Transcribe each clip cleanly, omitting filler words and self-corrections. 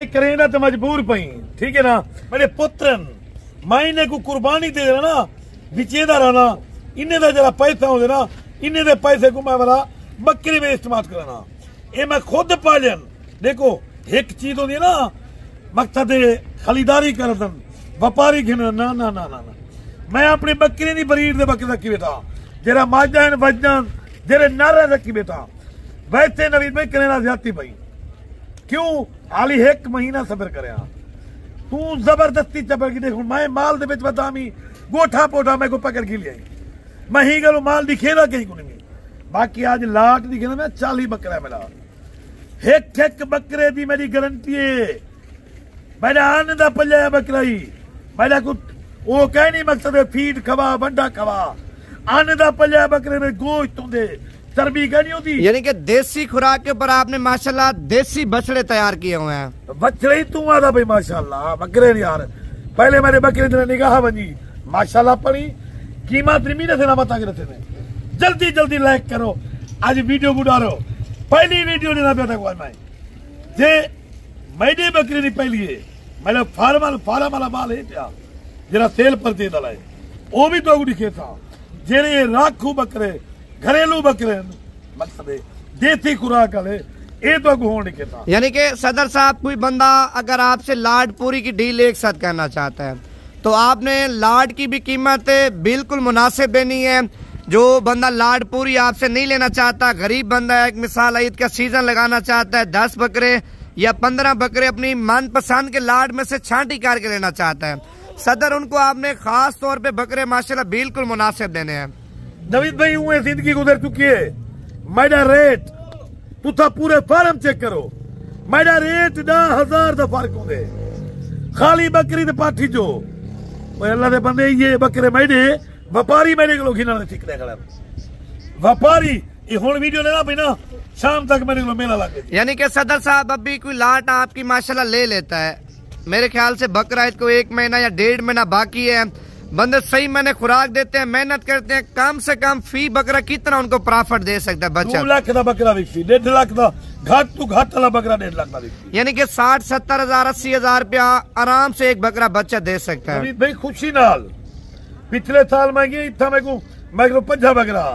करे ना तो मजबूर पई, ठीक है ना। मेरे पुत्रन मायने को कुर्बानी दे देना ना, विचेदा रहना, इन्ने दा जरा पैसा हो ना, इन्ने दे पैसे को मैं वाला बकरी में इस्तेमाल करना। ये मैं खुद पालन। देखो एक चीज होती है ना, मकसद खरीदारी कर दन, व्यापारी गिन ना ना ना ना ना। मैं अपनी बकरी नी बरीड दे बकरी रखी बेटा, जरा माजन वजन जरे नारा रखी बेटा। वैसे नवीद भाई करना ज्यादा भाई, क्यों हाली एक महीना सबर करे तू जबरदस्ती चपड़ की। देखो मैं माल दे बतामी गोठा पोठा मैं को पकड़ के लिया, मैं ही गलो माल दिखेगा कहीं को नहीं। बाकी आज लाट दिखे ना, मैं 40 बकरा मिला, एक एक बकरे दी मेरी गारंटी है। मेरा आने दा पल्ला बकरा ही मेरा कुछ वो कह नहीं मकसद है फीड खवा बंडा खवा, आने दा पल्ला बकरे में गोश्त होंगे, चर्बी का नहीं होती। यानी कि देसी खुराक के ऊपर आपने माशाल्लाह देसी बछड़े तैयार किए हुए हैं। बछड़े ही तू आदा भाई माशाल्लाह, बकरे यार पहले मेरे बकरे दिन निगाह बनी माशाल्लाह पड़ी, कीमत महीने से ना बता के रखे थे। जल्दी जल्दी लाइक करो, आज वीडियो बुढ़ारो, पहली वीडियो लेना बेटा को मैं जे मैंने बकरी नहीं पहली है, मैंने फार्म वाला माल है क्या जरा सेल पर दे दला है, वो भी तो दिखे था। जेरे राखू बकरे घरेलू बकरे मकसद देसी खुराक वाले ये तो होने के था। यानी कि सदर साहब कोई बंदा अगर आपसे लाड पूरी की डील एक साथ करना चाहता है तो आपने लाड की भी कीमत बिल्कुल मुनासिब देनी है। जो बंदा लाड पूरी आपसे नहीं लेना चाहता, गरीब बंदा है, एक मिसाल ईद का सीजन लगाना चाहता है, 10 बकरे या 15 बकरे अपनी मनपसंद के लाड में से छांटी करके लेना चाहता है, सदर उनको आपने खास तौर पे बकरे माशाल्लाह बिल्कुल मुनासिब देने हैं। नवीद भाई हुए जिंदगी गुजर चुकी है, मेरा रेट तुथा पूरे फार्म चेक करो, मेरा रेट 10,000 का फर्क होंगे खाली बकरी तो पाठी जो अल्लाह दे बंदे ये बकरे मेरे व्यापारी मेरे को घिना ठीक नहीं कर व्यापारी ये हुन वीडियो लेना भाई ना शाम तक मेरे को मेला लगे। यानी कि सदर साहब अभी कोई लाट आपकी माशाल्लाह ले लेता है, मेरे ख्याल से बकरा ईद को 1 महीना या 1.5 महीना बाकी है, बंदे सही मैंने खुराक देते हैं, मेहनत करते हैं, कम से कम फी बकरा कितना उनको प्रॉफिट दे सकता है बच्चा? 2 लाख का बकरा बिकती, 1.5 लाख का घाट टू घाट वाला बकरा 1.5 लाख का बिकती, यानी कि 60-70 हजार 80 हजार रुपया आराम से एक बकरा बच्चा दे सकता है। भाई खुशी नाल पिछले साल मैं गई इतना मैं को 50 बकरा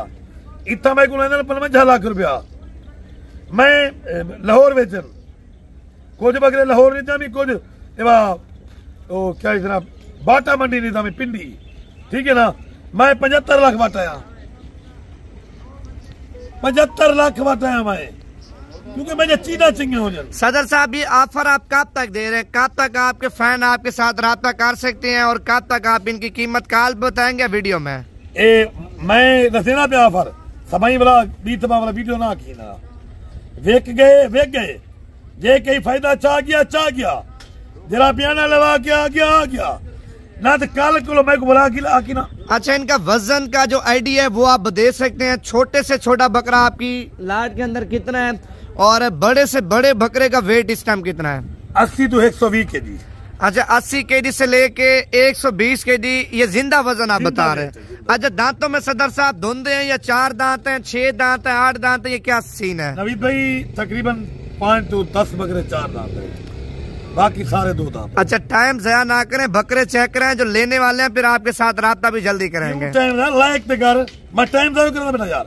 इतना मैं को 55 लाख रुपया मैं लाहौर बेचन, कुछ बकरे लाहौर नहीं था, कुछ क्या इतना बाटा मंडी नहीं था मैं पिंडी, ठीक है ना। मैं 75 लाख बाटाया, 75 लाख बाटाया मैं, क्योंकि मुझे चीना चाहिए हो जाए। सदर साहब ये ऑफर आप कब तक दे रहे हैं, कब तक आपके फैन आपके साथ राब्ता कर सकते हैं और कब तक आप इनकी कीमत काल बताएंगे वीडियो में? मैं दसेना पे ऑफर समय वाला बीत वाला वीडियो ना की ना वेक गए जे कहीं फायदा चाह गया जरा बयाना लगा के आ गया ना तो कल को मैं को बुला के आकी ना। अच्छा इनका वजन का जो आइडिया है वो आप दे सकते हैं, छोटे से छोटा बकरा आपकी लाट के अंदर कितना है और बड़े से बड़े बकरे का वेट इस टाइम कितना है? 80 to 120 kg। अच्छा 80 kg से लेके 120 kg ये जिंदा वजन आप बता रहे हैं। अच्छा दांतों में सदर साहब धुंधे हैं या 4 दांत हैं, 6 दांत हैं, 8 दांत है, ये क्या सीन है? नवीद भाई तकरीबन 5 to 10 बकरे 4 दांत है, बाकी सारे 2 दांत। अच्छा टाइम जया ना करें, बकरे चेक करें, जो लेने वाले हैं फिर आपके साथ राब्ता भी जल्दी करेंगे। लायक कर मैं टाइम जाया करना बेटा यार,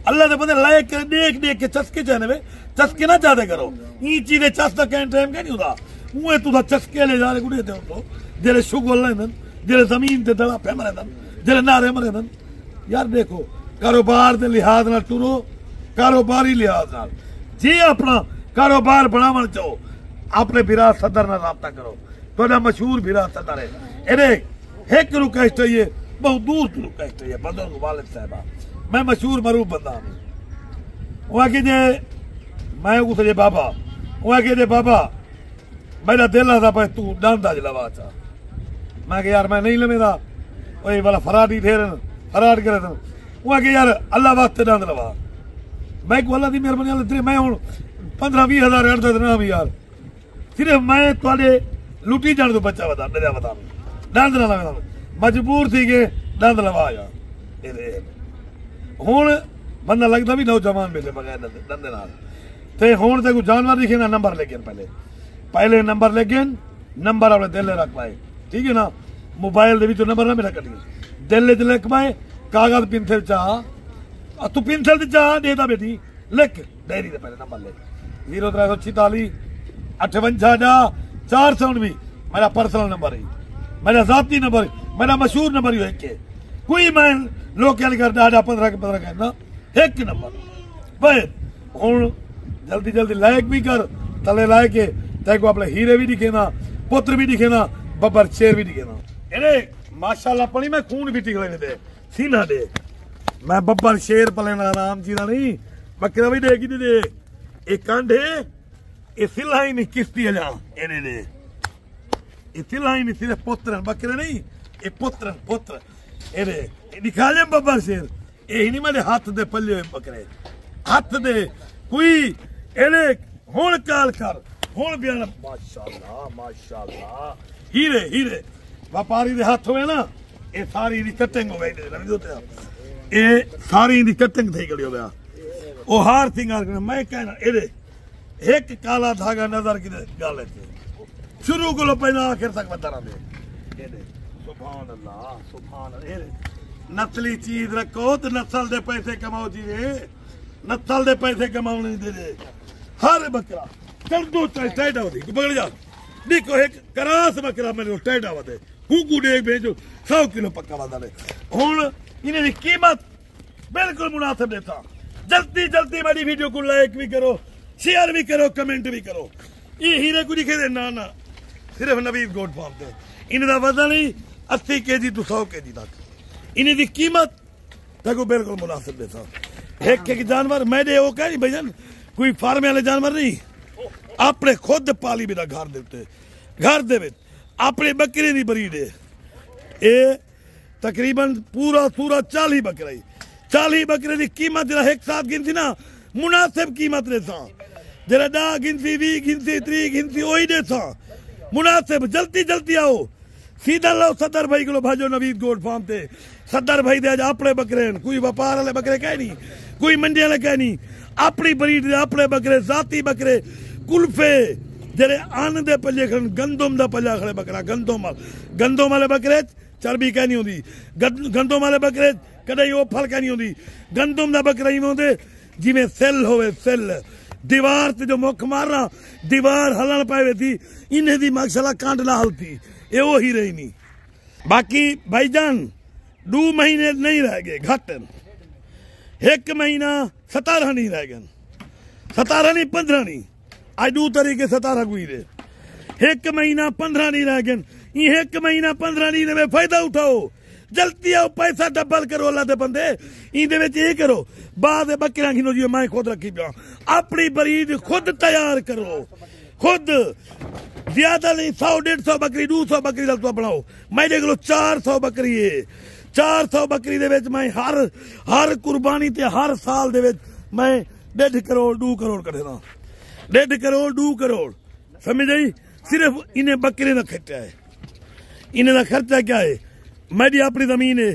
अल्लाह ने बंदे लायक कर देख के चस्के जाने में चस्के ना ज्यादा करो, ये चीजें चस्का टाइम का नहीं होता मुँह तू चस्के ले जा रहे तो जेरे शुगर लेन जेरे जमीन ते दड़ा पे मरे जेरे नारे मरे यार। देखो कारोबार के लिहाज नाल टुरो, कारोबारी लिहाज नाल जी अपना कारोबार बनावन चाहो अपने बिरा सदर नाल राब्ता करो, तो मशहूर बिरा सदर है एरे एक रिक्वेस्ट है, ये बहुत दूर की रिक्वेस्ट है, बदल वालिद साहबा मैं मशहूर मरूफ बंदा हूँ। वहाँ के जे मैं उसे बाबा वहाँ के जे बाबा मेरा दिल था भाई तू डांदा जलवा चा, मैं कि यार मैं नहीं लमेदा वही वाला फराडी थे फराड करे थे, वहाँ के यार अल्लाह वास्ते डांद लवा, मैं को अल्लाह की मेहरबानी मैं हूँ 15-20 हजार अड़ता देना भी यार, सिर्फ मैं थोड़े लुटी जाने तो बच्चा बता डरिया बता डांद ना लगा मजबूर थी के डांद लवा यार। हुण बंदा लगता भी नौजवान बेले बगैर दंदे नाल ते हुण ते कोई जानवर दिखे ना नंबर लेके पहले पहले नंबर लेकिन नंबर अपने दिल रख पाए, ठीक है ना। मोबाइल दे नंबर ना मेरा कटिए, दिल च लिख पाए, कागज पिंसल चाह तू पिंसल चाह देता बेटी, लिख डायरी दे पहले नंबर लिख 0346 58 419 मेरा पर्सनल नंबर है, मेरा जाती नंबर है, मेरा मशहूर नंबर ही एक है। कोई मैं लोकल कर डाडा 15 कहना एक नंबर भाई। हूँ जल्दी जल्दी लायक भी कर, तले लायक के तेरे को अपने हीरे भी दिखे ना, पुत्र भी दिखे ना, बब्बर शेर भी दिखे ना। इन्हें माशाल्लाह पड़ी मैं खून भी टिकले दे सीना दे, मैं बब्बर शेर पले ना राम जी ना नहीं, बकरा भी देगी दे एक कांडे ये सिलाई नहीं किस्ती जा इन्हें दे, ये सिलाई नहीं सिर्फ पुत्र बकरे नहीं, ये पुत्र पुत्र इन्हें दिखा ले बब्बर शेर, यही नहीं मेरे हाथ दे पल्ले हुए बकरे हाथ दे कोई इन्हें हुण काल कर हुण बयान माशाल्लाह माशाल्लाह हीरे हीरे व्यापारी दे हाथ हुए ना, ये सारी दी कटिंग हो गई ये सारी दी कटिंग थी गई हो ओ हार सिंगार मैं कहना ये एक काला धागा नजर की गल है शुरू को पहला आखिर तक बता रहा सुभान अल्लाह सुभान अल्लाह। नस्ली चीज रखो तो नस्ल दे पैसे कमाओ जी, नस्ल दे पैसे कमाओ नहीं दे हर बकरा कर दो टाइट होती पकड़ जा देखो एक करास बकरा मेरे टाइट आवते हुकू डेग भेजो 100 किलो पक्का वादा ले हुन इन्हें कीमत बिल्कुल मुनासिब देता। जल्दी जल्दी मेरी वीडियो को लाइक भी करो, शेयर भी करो, कमेंट भी करो। ये हीरे को दिखे दे ना ना सिर्फ नवीद गोट फार्म थे, इनका वजन ही 80 kg to 100 kg तक, इन्हें दी कीमत तक बिल्कुल मुनासिब देता। एक जानवर मैंने वो कह भजन कोई फार्म वाले जानवर नहीं, अपने खुद पाली मेरा घर देते घर दे अपने बकरे की बरीड है ये तकरीबन पूरा पूरा 40 बकरे 40 बकरे की कीमत जरा एक साथ गिनती ना मुनासिब कीमत देता, जरा 10 गिनती 20 गिनती 30 गिनती वही देता मुनासिब। जल्दी जल्दी आओ सीधा लो सदर भाई को भाजो नवीद गोट फार्म थे, सदर भाई दे अपने बकरे कोई व्यापार वाले बकरे कह नहीं, कोई मंडी वाले कह नहीं, अपनी बरीड दे अपने बकरे जाती बकरे कुल्फे जेरे अन्न दे पल्ले खड़न गंदम दा पल्ला खड़े बकरा गंदम वाले बकरे चर्बी कह नहीं होंदी, गंदम वाले बकरे कदे वो फल कह नहीं होंदी, गंदम दा बकरा ही होंदे जिवें सेल होवे सेल दीवार ते जो मुख मारना दीवार हलन पाए थी इन्हें दी माशाल्लाह कांड ना हलती ये वो ही रही नहीं। बाकी भाईजान 2 महीने नहीं रह गए घट, 1 महीना 17 नहीं रह गए, 17 नहीं 15 नहीं आज 2 तारीख 17 गुजरे, 1 महीना 15 नहीं रह गए, 1 महीना 15 नहीं में फायदा उठाओ, जल्दी आओ पैसा डबल करो अल्लाह दे बंदे ये करो बाद बकरियां गिनो जी मैं खुद रखी पिया अपनी बरीड खुद तैयार करो, खुद ज्यादा नहीं 100-150 बकरी 200 बकरी का बनाओ, मेरे को 400 बकरी है, 400 बकरी दे विच मैं हर कुर्बानी ते हर साल दे विच मैं 1.5 करोड़ 2 करोड़ कढ़ना 1.5 करोड़ 2 करोड़ समझ आई। सिर्फ इन्हें बकरे का खर्चा है, इन्हें का खर्चा क्या है, मेरी अपनी जमीन है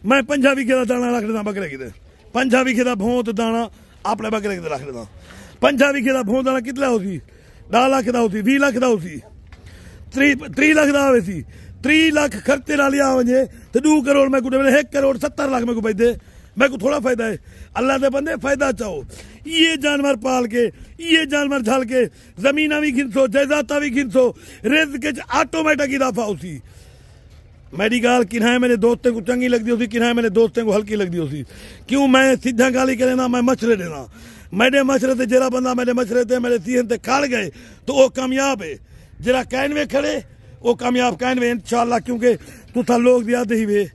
मैं 50 बीघे का दाना रख देना बकरे की 50 बीघे का भोंत दाना अपने बकरे की रख देना, 50 बीघे का भोंत दाना कितना होती 10 लाख का होती 20 लाख का होती 3 लाख का आवे सी 3 लाख खर्चे ना लिया वजे तो 2 करोड़ मैं 1 करोड़ 70 लाख मेरे को पैदे मेरे को थोड़ा फायदा है, अल्लाह दे बंदे फायदा चाहो। ये जानवर पाल के ये जानवर झल के जमीना भी गिनसो जायदादा भी गिनसो रिज़्क़ ऑटोमेटिक इजाफा उसी मेरी गाल किन्हा मेरे दोस्तों को चंगी लगती होती किन्हा मेरे दोस्तों को हल्की लगती होती क्यों मैं सीधा गाली करे ना मैं मछरे देना मेरे मछरे से जरा बंदा मेरे मछरे थे मेरे सीहन से खाड़ गए तो वो कामयाब है, जरा कैन में खड़े वो कामयाब कैन में इंशाअल्लाह क्योंकि तुसा लोग भी आते ही वे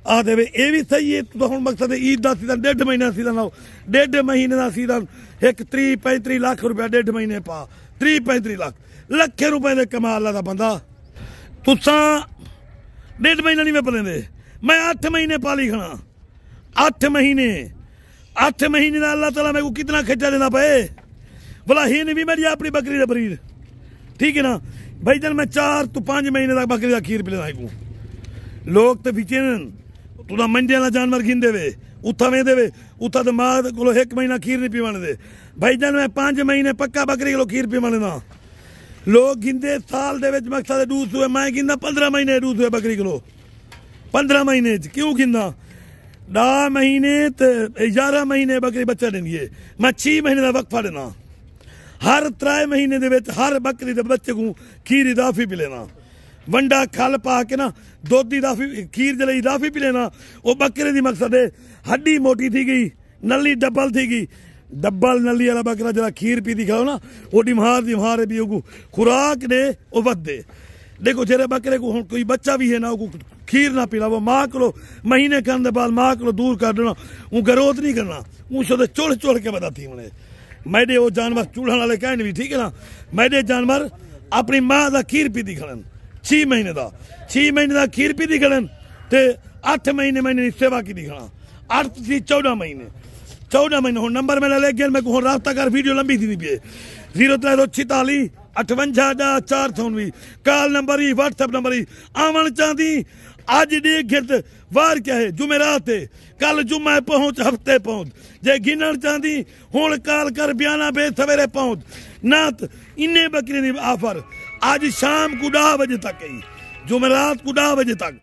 आते वे ये भी सही है तो हम मकसद है ईद का सीजन 1.5 महीना सीजन आओ 1.5 महीने का सीजन एक 30-35 लाख रुपया 1.5 महीने पा 30-35 लाख लखे रुपए के कमा अल्लाह का बंदा तुसा 1.5 महीना नहीं मैं पलेंदे मैं 8 महीने पाली खड़ा 8 महीने का अल्लाह ताला मेरे को कितना खर्चा देना पे बोला ही नहीं भी मेरी अपनी बकरी का बरीड ठीक है ना भाई जन मैं 4 to 5 महीने तक बकरी का खीर पिला को लोग तो पीछे तुदा मंडी वाला जानवर गिन देवे उथा में देवे उथा तो मां को 1 महीना खीर नहीं पीवाने दे भाई जन मैं 5 महीने पक्का बकरी को खीर पीवाने ना लोग गिंदे साल दे विच मकसद दूध हुए, मैं गिंदा 15 महीने दूध हुए बकरी किलो, 15 महीने क्यों गिंदा 10 महीने ते 11 महीने बकरी बच्चा देंदी है, मैं 6 महीने का वक्फा देना, हर 3 महीने दे विच हर बकरी दे बच्चे को खीर इदाफी पिलेना, वंडा खल पा के ना दुध इदाफी खीर जले इदाफी पिलेना। वो बकरे की मकसद है हड्डी मोटी थी गई, नली डबल थी गई, डबल नली वाला बकरा जरा खीर पी खाओ ना वो डिमार भी वो खुराक दे वो बद दे। देखो जेरे बकरे को कोई बच्चा भी है ना वो खीर ना पिला, वो माँ को महीने करने बाद माँ को दूर कर देना, वो गरोथ नहीं करना, वो शुद्ध चुड़ चुड़ के बताती मैंने मैडे वो जानवर चूल्हा वाले कहने भी ठीक है ना, मैडे जानवर अपनी माँ का खीर पीती खड़न 6 महीने का 6 महीने का खीर पीती खड़न ते 8 महीने मैंने सेवा की खड़ा 8 से 14 महीने हूँ नंबर मैंने ले गया, मैं को रास्ता कर वीडियो लंबी थी पे 0346 58 4 कॉल नंबर ही व्हाट्सएप नंबर ही आवन चाहती आज दे गिरद वार क्या है जुमेरात है, कल जुम्मे पहुंच हफ्ते पहुंच, जे गिनन चाहती हुण कॉल कर बयाना बे सवेरे पहुंच नात इन्ने बकरी दी ऑफर आज शाम को 10 बजे तक है, जुमेरात को 10 बजे तक।